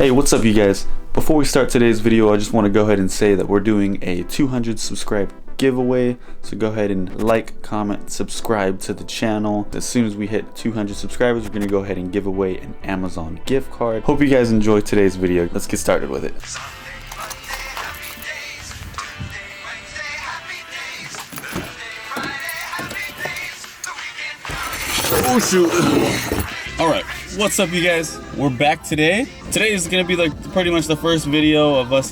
Hey, what's up you guys? Before we start today's video, I just want to go ahead and say that we're doing a 200 subscribe giveaway. So go ahead and like, comment, subscribe to the channel. As soon as we hit 200 subscribers, we're going to go ahead and give away an Amazon gift card. Hope you guys enjoyed today's video. Let's get started with it. Oh shoot. Alright, what's up you guys? We're back today. Today is gonna be like pretty much the first video of us,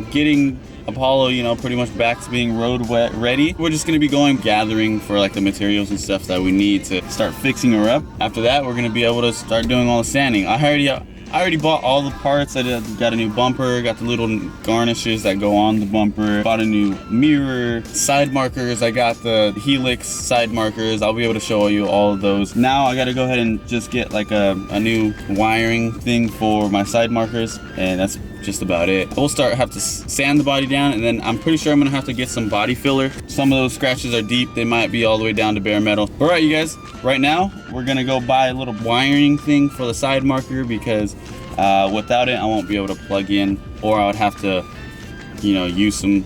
getting Apollo, pretty much back to being road ready. We're just gonna be going gathering for like the materials and stuff that we need to start fixing her up. After that, we're gonna be able to start doing all the sanding. I already bought all the parts. I got a new bumper, got the little garnishes that go on the bumper, bought a new mirror, side markers. I got the helix side markers. I'll be able to show you all of those. Now I gotta go ahead and just get like a new wiring thing for my side markers, and that's just about it. We'll have to sand the body down, and then I'm pretty sure I'm gonna have to get some body filler. Some of those scratches are deep. They might be all the way down to bare metal. All right, you guys, right now we're gonna go buy a little wiring thing for the side marker because without it I won't be able to plug in, or I would have to use some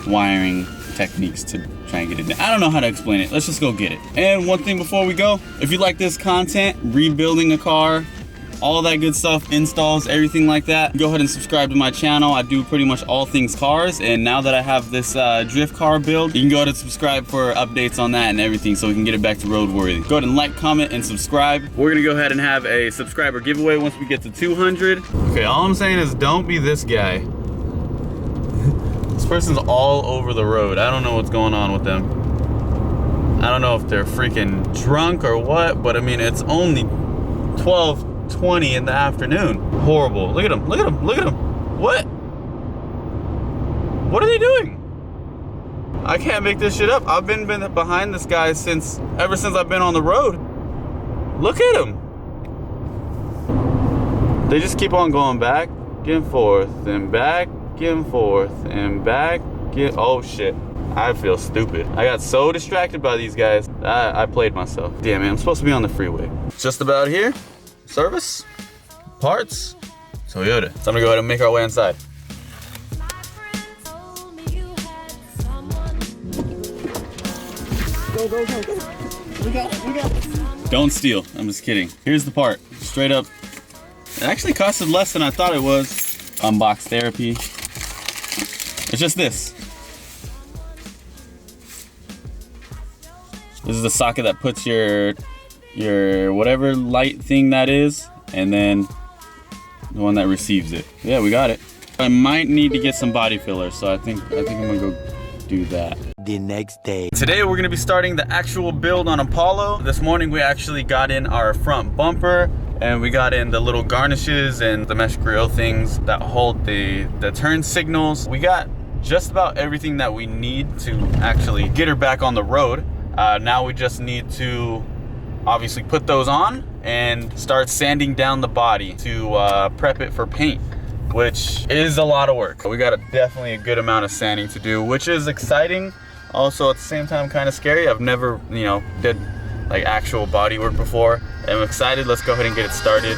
wiring techniques to try and get it in. I don't know how to explain it. Let's just go get it. And one thing before we go, if you like this content, rebuilding a car, all that good stuff, installs, everything like that, go ahead and subscribe to my channel. I do pretty much all things cars, and now that I have this drift car build, you can go ahead and subscribe for updates on that and everything so we can get it back to roadworthy. Go ahead and like, comment, and subscribe. We're gonna go ahead and have a subscriber giveaway once we get to 200. Okay, all I'm saying is don't be this guy. This person's all over the road. I don't know what's going on with them. I don't know if they're freaking drunk or what, but I mean, it's only 12:20 in the afternoon. Horrible. Look at him, look at him, look at him. What? What are they doing? I can't make this shit up. I've been behind this guy ever since I've been on the road. Look at him. They just keep on going back and forth and back and forth and back. Oh shit. I feel stupid. I got so distracted by these guys. I played myself. Damn man, I'm supposed to be on the freeway. Just about here. Service, parts, Toyota. So I'm gonna go ahead and make our way inside. Go, go, go, go. We got it, we got it. Don't steal, I'm just kidding. Here's the part, straight up. It actually costed less than I thought it was. Unbox therapy. It's just this. This is the socket that puts your whatever light thing that is, and then the one that receives it. Yeah, we got it. I might need to get some body filler, so I think I'm gonna go do that. The next day. Today we're gonna be starting the actual build on Apollo. This morning we actually got in our front bumper, and we got in the little garnishes and the mesh grill things that hold the turn signals. We got just about everything that we need to actually get her back on the road. Now we just need to obviously put those on and start sanding down the body to prep it for paint, which is a lot of work. We got definitely a good amount of sanding to do, which is exciting, also at the same time kind of scary. I've never did like actual body work before. I'm excited. Let's go ahead and get it started.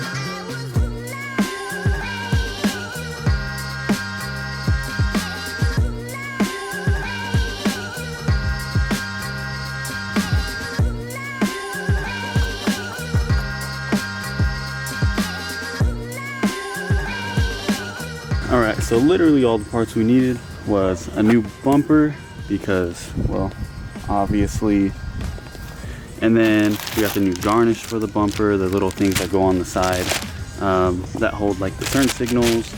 Alright, so literally all the parts we needed was a new bumper because, well, obviously, and then we got the new garnish for the bumper, the little things that go on the side that hold like the turn signals.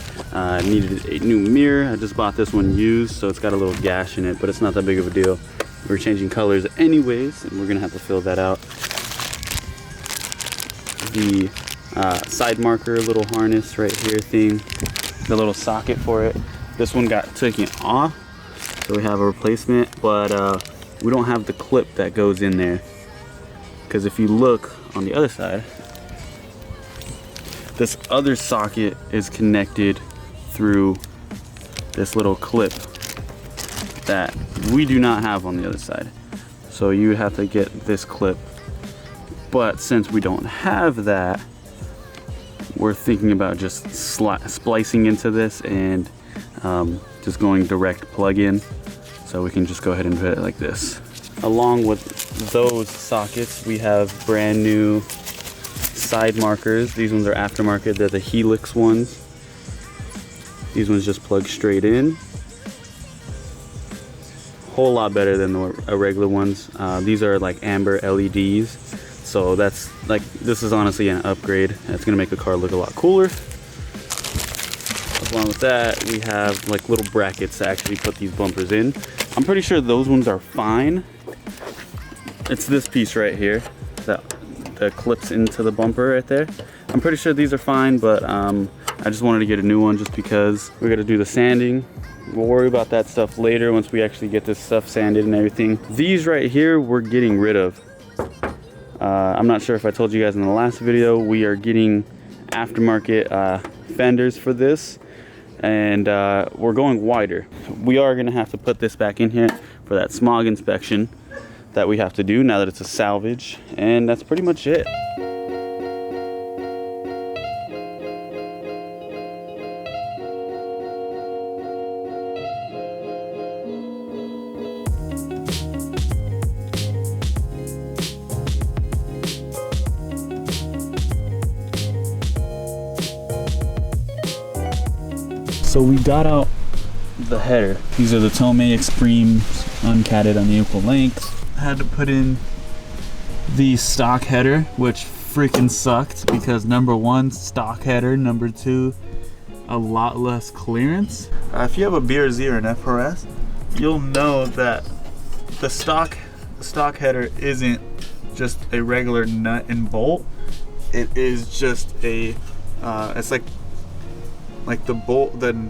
Needed a new mirror. I just bought this one used, so it's got a little gash in it, but it's not that big of a deal. We're changing colors anyways, and we're gonna have to fill that out. The side marker little harness right here thing, the little socket for it. This one got taken off, so we have a replacement, but we don't have the clip that goes in there, because if you look on the other side, this other socket is connected through this little clip that we do not have on the other side. So you would have to get this clip, but since we don't have that, we're thinking about just splicing into this and just going direct plug-in. So we can just go ahead and put it like this. Along with those sockets, we have brand new side markers. These ones are aftermarket. They're the Helix ones. These ones just plug straight in. Whole lot better than the regular ones. These are like amber LEDs. So that's like, this is honestly an upgrade. It's gonna make the car look a lot cooler. Along with that, we have like little brackets to actually put these bumpers in. I'm pretty sure those ones are fine. It's this piece right here that clips into the bumper right there. I'm pretty sure these are fine, but I just wanted to get a new one just because we're gonna do the sanding. We'll worry about that stuff later once we actually get this stuff sanded and everything. These right here, we're getting rid of. I'm not sure if I told you guys in the last video, we are getting aftermarket fenders for this, and we're going wider. We are gonna have to put this back in here for that smog inspection that we have to do now that it's a salvage, and that's pretty much it. So we got out the header. These are the Tomei Extreme uncatted unequal length. I had to put in the stock header, which freaking sucked because number one, stock header, number two, a lot less clearance. If you have a BRZ or an FRS, you'll know that the stock header isn't just a regular nut and bolt. It is just a, it's like the bolt, then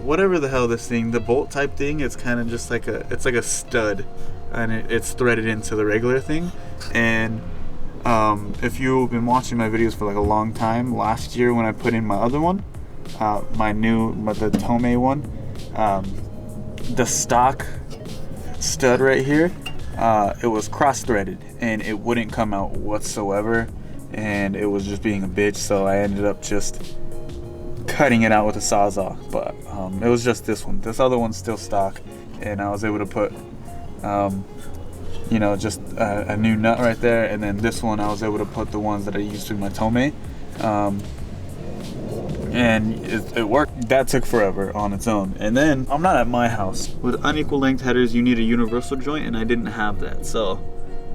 whatever the hell this thing, the bolt type thing, it's kind of just like it's like a stud, and it's threaded into the regular thing. And if you've been watching my videos for like a long time, last year when I put in my other one, the Tomei one, the stock stud right here, it was cross threaded and it wouldn't come out whatsoever, and it was just being a bitch. So I ended up just cutting it out with a Sawzall. But it was just this one. This other one's still stock, and I was able to put you know, just a new nut right there, and then this one I was able to put the ones that I used in my Tomei, and it worked. That took forever on its own. And then I'm not at my house. With unequal length headers, you need a universal joint, and I didn't have that, so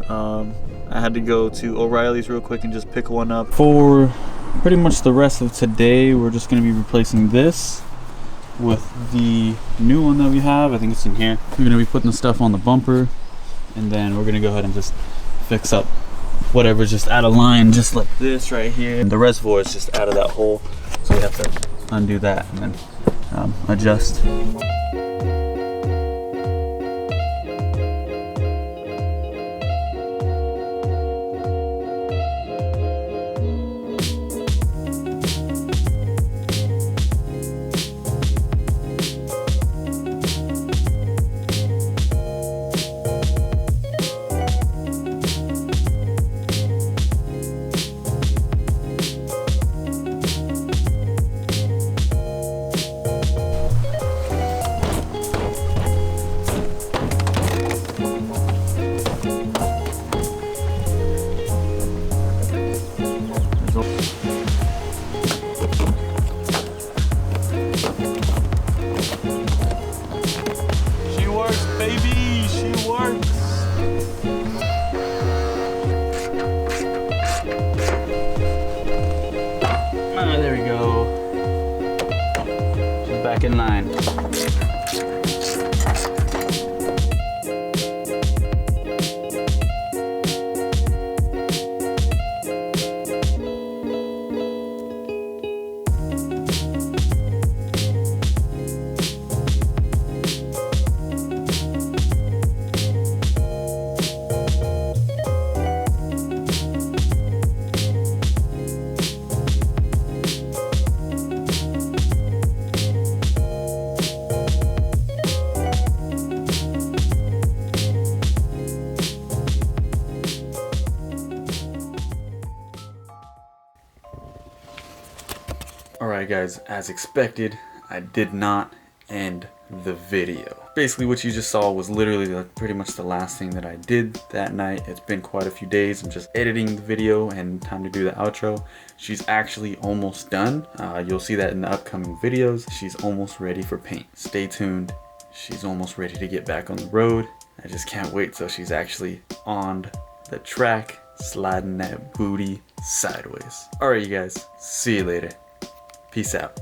I had to go to O'Reilly's real quick and just pick one up. For pretty much the rest of today, we're just going to be replacing this with the new one that we have. I think it's in here. We're going to be putting the stuff on the bumper, and then we're going to go ahead and just fix up whatever's just out of line, just like this right here. And the reservoir is just out of that hole, so we have to undo that and then adjust. There we go. She's back in line. guys, as expected, I did not end the video. Basically what you just saw was literally like pretty much the last thing that I did that night. It's been quite a few days. I'm just editing the video and time to do the outro. She's actually almost done. You'll see that in the upcoming videos. She's almost ready for paint. Stay tuned. She's almost ready to get back on the road. I just can't wait till she's actually on the track, sliding that booty sideways. All right, you guys, see you later. Peace out.